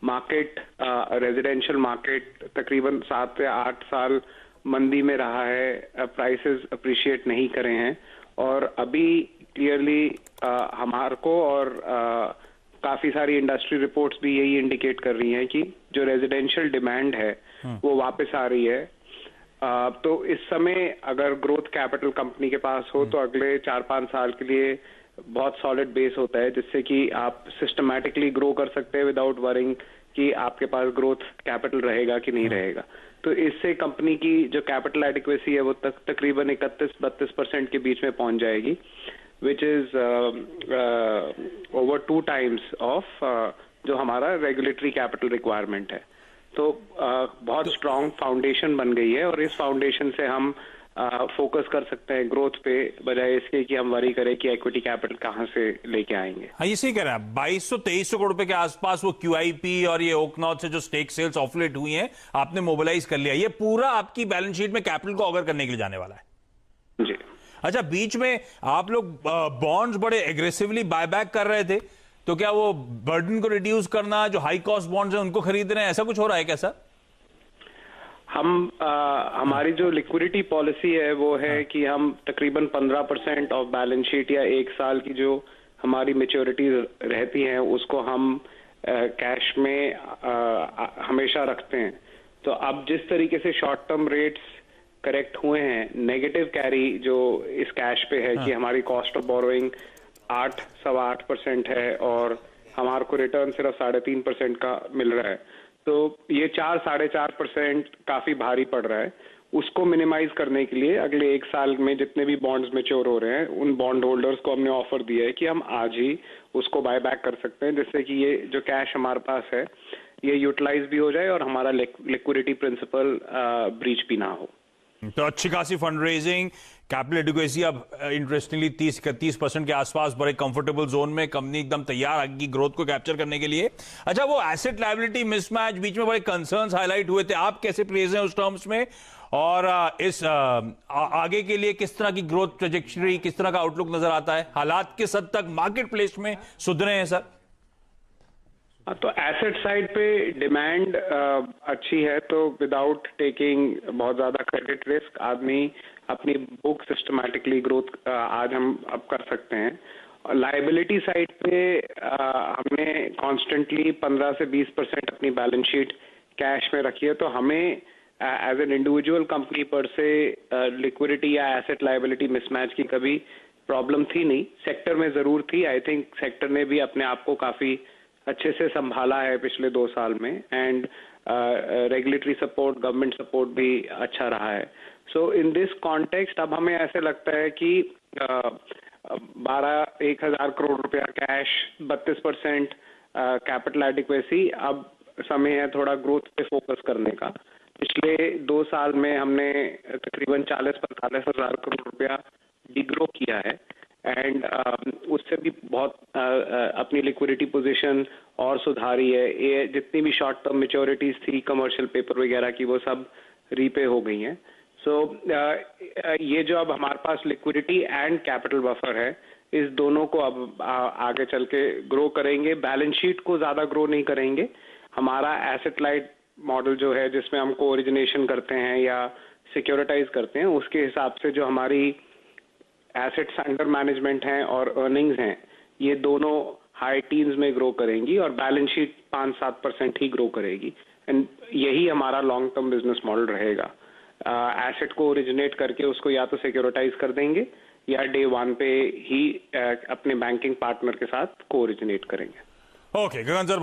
Market, residential market तकरीबन 7 से 8 साल मंदी में रहा है, प्राइसेस अप्रिशिएट नहीं करे हैं और अभी क्लियरली हमारे को और काफी सारी इंडस्ट्री रिपोर्ट्स भी यही इंडिकेट कर रही हैं कि जो रेजिडेंशियल डिमांड है वो वापस आ रही है। तो इस समय अगर ग्रोथ कैपिटल कंपनी के पास हो तो अगले 4-5 साल के लिए बहुत सॉलिड बेस होता है जिससे कि आप सिस्टमैटिकली ग्रो कर सकते हैं विदाउट वरिंग कि आपके पास ग्रोथ कैपिटल रहेगा कि नहीं रहेगा। तो इससे कंपनी की जो कैपिटल एडिक्वेसी है वो तकरीबन 31-32% के बीच में पहुंच जाएगी, which is over 2 times of जो हमारा रेगुलेटरी कैपिटल रिक्वायरमेंट है। तो बहुत स्ट्रांग फाउंडेशन बन गई है और इस फाउंडेशन से हम फोकस कर सकते हैं ग्रोथ पे, बजाय इसके कि हम वरी करें कि इक्विटी कैपिटल कहां से लेके आएंगे। हाँ, ये सही कह रहे हैं। 2200-2300 करोड़ रुपए के आसपास वो QIP और ये ओकनॉट से जो स्टेक सेल्स ऑफलेट हुई हैं, आपने मोबिलाइज कर लिया। ये पूरा आपकी बैलेंस शीट में कैपिटल को ऑगर करने के लिए जाने वाला है जी। अच्छा, बीच में आप लोग बॉन्ड्स बड़े एग्रेसिवली बायबैक कर रहे थे, तो क्या वो बर्डन को रिड्यूस करना, जो हाई कॉस्ट बॉन्ड्स हैं उनको खरीद रहे हैं, ऐसा कुछ हो रहा है कैसा? हमारी जो लिक्विडिटी पॉलिसी है वो है कि हम तकरीबन 15% ऑफ बैलेंस शीट या 1 साल की जो हमारी मेच्योरिटी रहती है उसको हम कैश में हमेशा रखते हैं। तो अब जिस तरीके से शॉर्ट टर्म रेट्स करेक्ट हुए हैं, नेगेटिव कैरी जो इस कैश पे है कि हमारी कॉस्ट ऑफ बोरोइंग 8-8.25% है और हमारे को रिटर्न सिर्फ 3.5% का मिल रहा है, तो ये 4-4.5% काफी भारी पड़ रहा है। उसको मिनिमाइज करने के लिए अगले 1 साल में जितने भी बॉन्ड्स मैच्योर हो रहे हैं उन बॉन्ड होल्डर्स को हमने ऑफर दिया है कि हम आज ही उसको बाय बैक कर सकते हैं, जिससे कि ये जो कैश हमारे पास है ये यूटिलाइज भी हो जाए और हमारा लिक्विडिटी प्रिंसिपल ब्रीच भी ना हो। तो अच्छी खासी फंड रेजिंग, कैपिटल एडिक्वेसी अब इंटरेस्टिंगली 30-31% के आसपास, बड़े कंफर्टेबल जोन में कंपनी एकदम तैयार आगे की ग्रोथ को कैप्चर करने के लिए। अच्छा, वो एसेट लायबिलिटी मिसमैच, बीच में बड़े कंसर्न्स हाईलाइट हुए थे, आप कैसे प्लेस हैं उस टर्म्स में, और इस आगे के लिए किस तरह की ग्रोथ ट्रेजेक्टरी, किस तरह का आउटलुक नजर आता है? हालात किस हद तक मार्केट प्लेस में सुधरे हैं सर? तो एसेट साइड पे डिमांड अच्छी है, तो विदाउट टेकिंग बहुत ज्यादा क्रेडिट रिस्क आदमी अपनी बुक सिस्टमैटिकली ग्रोथ आज हम अब कर सकते हैं। लायबिलिटी साइड पे हमने कॉन्स्टेंटली 15 से 20% अपनी बैलेंस शीट कैश में रखी है, तो हमें एज एन इंडिविजुअल कंपनी पर से लिक्विडिटी या एसेट लायबिलिटी मिसमैच की कभी प्रॉब्लम थी नहीं। सेक्टर में जरूर थी, आई थिंक सेक्टर ने भी अपने आप को काफी अच्छे से संभाला है पिछले 2 साल में, and regulatory support, government support भी अच्छा रहा है। सो इन दिस कॉन्टेक्स्ट अब हमें ऐसे लगता है कि 1,000 करोड़ रुपया कैश, 32% कैपिटल एडिक्वेसी, अब समय है थोड़ा ग्रोथ पे फोकस करने का। पिछले 2 साल में हमने तकरीबन 40-45 हजार करोड़ रुपया डिग्रो किया है, एंड उससे भी बहुत अपनी लिक्विडिटी पोजीशन और सुधारी है। ये जितनी भी शॉर्ट टर्म मैच्योरिटीज थी कमर्शियल पेपर वगैरह की, वो सब रीपे हो गई हैं। सो ये जो अब हमारे पास लिक्विडिटी एंड कैपिटल बफर है, इस दोनों को अब आगे चल के ग्रो करेंगे। बैलेंस शीट को ज्यादा ग्रो नहीं करेंगे। हमारा एसेट लाइट मॉडल जो है, जिसमें हम को ओरिजिनेशन करते हैं या सिक्योरिटाइज करते हैं, उसके हिसाब से जो हमारी एसेट्स अंडर मैनेजमेंट हैं और अर्निंग्स हैं, ये दोनों हाई टीन्स में ग्रो करेंगी और बैलेंस शीट 5-7% ही ग्रो करेगी, एंड यही हमारा लॉन्ग टर्म बिजनेस मॉडल रहेगा। एसेट को ओरिजिनेट करके उसको या तो सिक्योरिटाइज कर देंगे या डे 1 पे ही अपने बैंकिंग पार्टनर के साथ को ओरिजिनेट करेंगे। ओके, गगन सर।